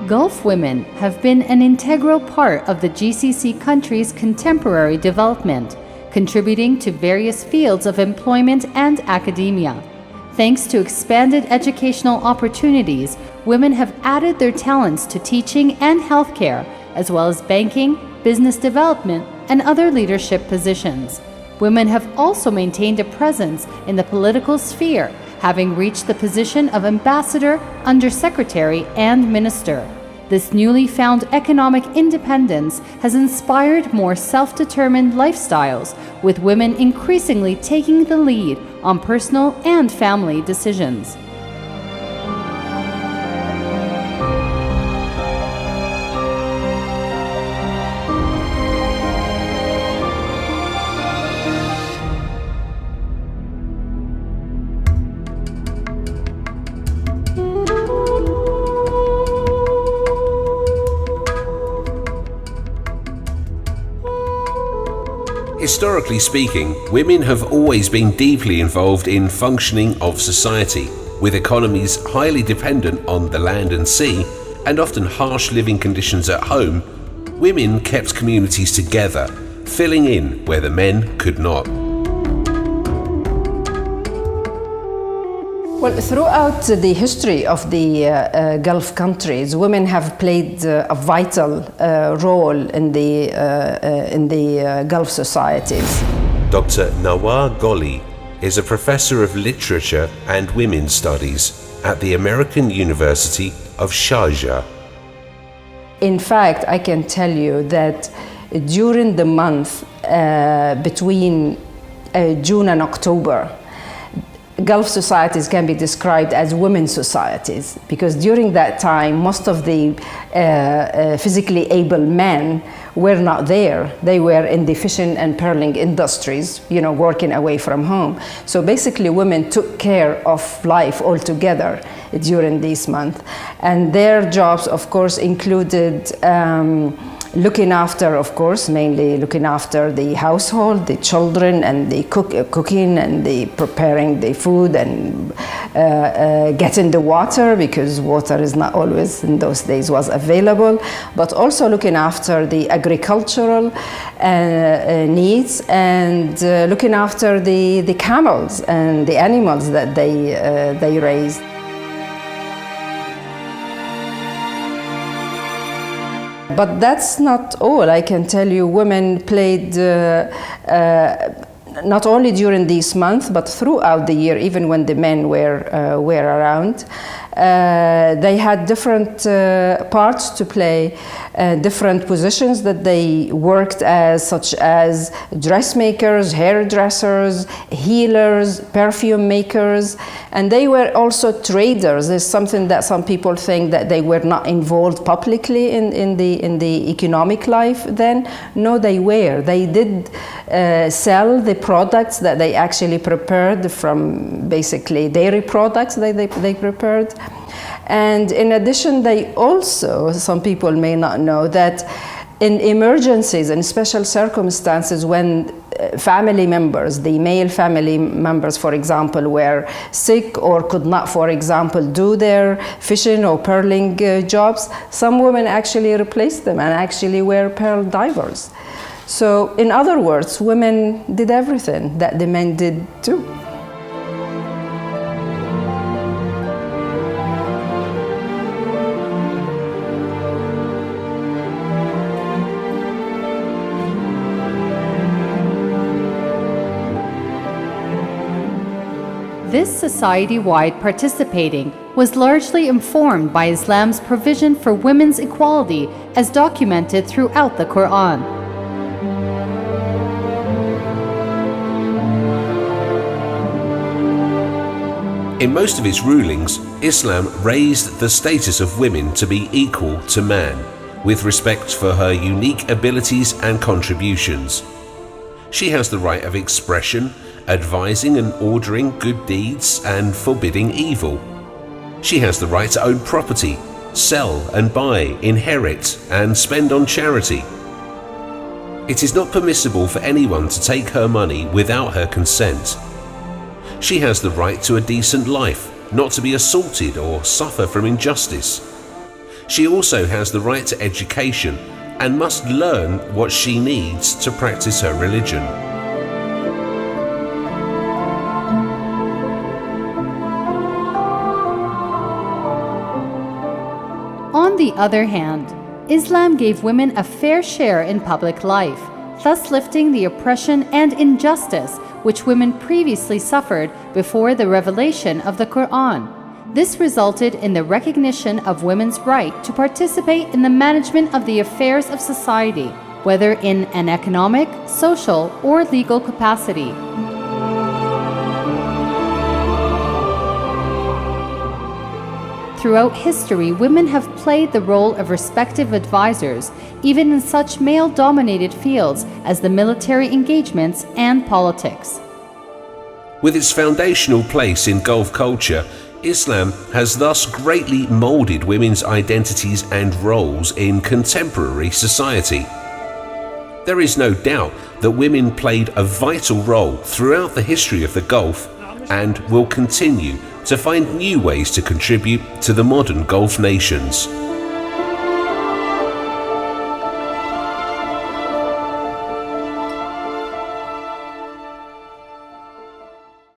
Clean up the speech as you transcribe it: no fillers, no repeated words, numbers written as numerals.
Gulf women have been an integral part of the GCC countries' contemporary development, contributing to various fields of employment and academia. Thanks to expanded educational opportunities, women have added their talents to teaching and healthcare, as well as banking, business development, and other leadership positions. Women have also maintained a presence in the political sphere, having reached the position of ambassador, undersecretary, and minister. This newly found economic independence has inspired more self-determined lifestyles, with women increasingly taking the lead on personal and family decisions. Historically speaking, women have always been deeply involved in functioning of society, with economies highly dependent on the land and sea, and often harsh living conditions at home. Women kept communities together, filling in where the men could not. Well, throughout the history of the Gulf countries, women have played a vital role in the Gulf societies. Dr. Nawar Gholi is a professor of literature and women's studies at the American University of Sharjah. In fact, I can tell you that during the month between June and October, Gulf societies can be described as women's societies, because during that time most of the physically able men were not there. They were in the fishing and pearling industries, working away from home. So basically women took care of life altogether during this month, and their jobs of course included looking after, of course, mainly looking after the household, the children, and the cooking and the preparing the food, and getting the water, because water is not always in those days was available, but also looking after the agricultural needs, and looking after the camels and the animals that they raised. But that's not all. I can tell you women played not only during this month, but throughout the year, even when the men were around. They had different parts to play, different positions that they worked as, such as dressmakers, hairdressers, healers, perfume makers, and they were also traders. There's something that some people think that they were not involved publicly in the economic life then. No, they were. They did sell the products that they actually prepared from basically dairy products that they prepared. And in addition, they also, some people may not know, that in emergencies and special circumstances, when family members, the male family members, for example, were sick or could not, for example, do their fishing or pearling jobs, some women actually replaced them and actually were pearl divers. So in other words, women did everything that the men did too. this society-wide participating was largely informed by Islam's provision for women's equality as documented throughout the Quran. In most of its rulings, Islam raised the status of women to be equal to man, with respect for her unique abilities and contributions. She has the right of expression, advising and ordering good deeds and forbidding evil. She has the right to own property, sell and buy, inherit and spend on charity. It is not permissible for anyone to take her money without her consent. She has the right to a decent life, not to be assaulted or suffer from injustice. She also has the right to education and must learn what she needs to practice her religion. On the other hand, Islam gave women a fair share in public life, thus lifting the oppression and injustice which women previously suffered before the revelation of the Quran. This resulted in the recognition of women's right to participate in the management of the affairs of society, whether in an economic, social, or legal capacity. Throughout history, women have played the role of respective advisors, even in such male-dominated fields as the military engagements and politics. With its foundational place in Gulf culture, Islam has thus greatly molded women's identities and roles in contemporary society. There is no doubt that women played a vital role throughout the history of the Gulf and will continue to find new ways to contribute to the modern Gulf nations.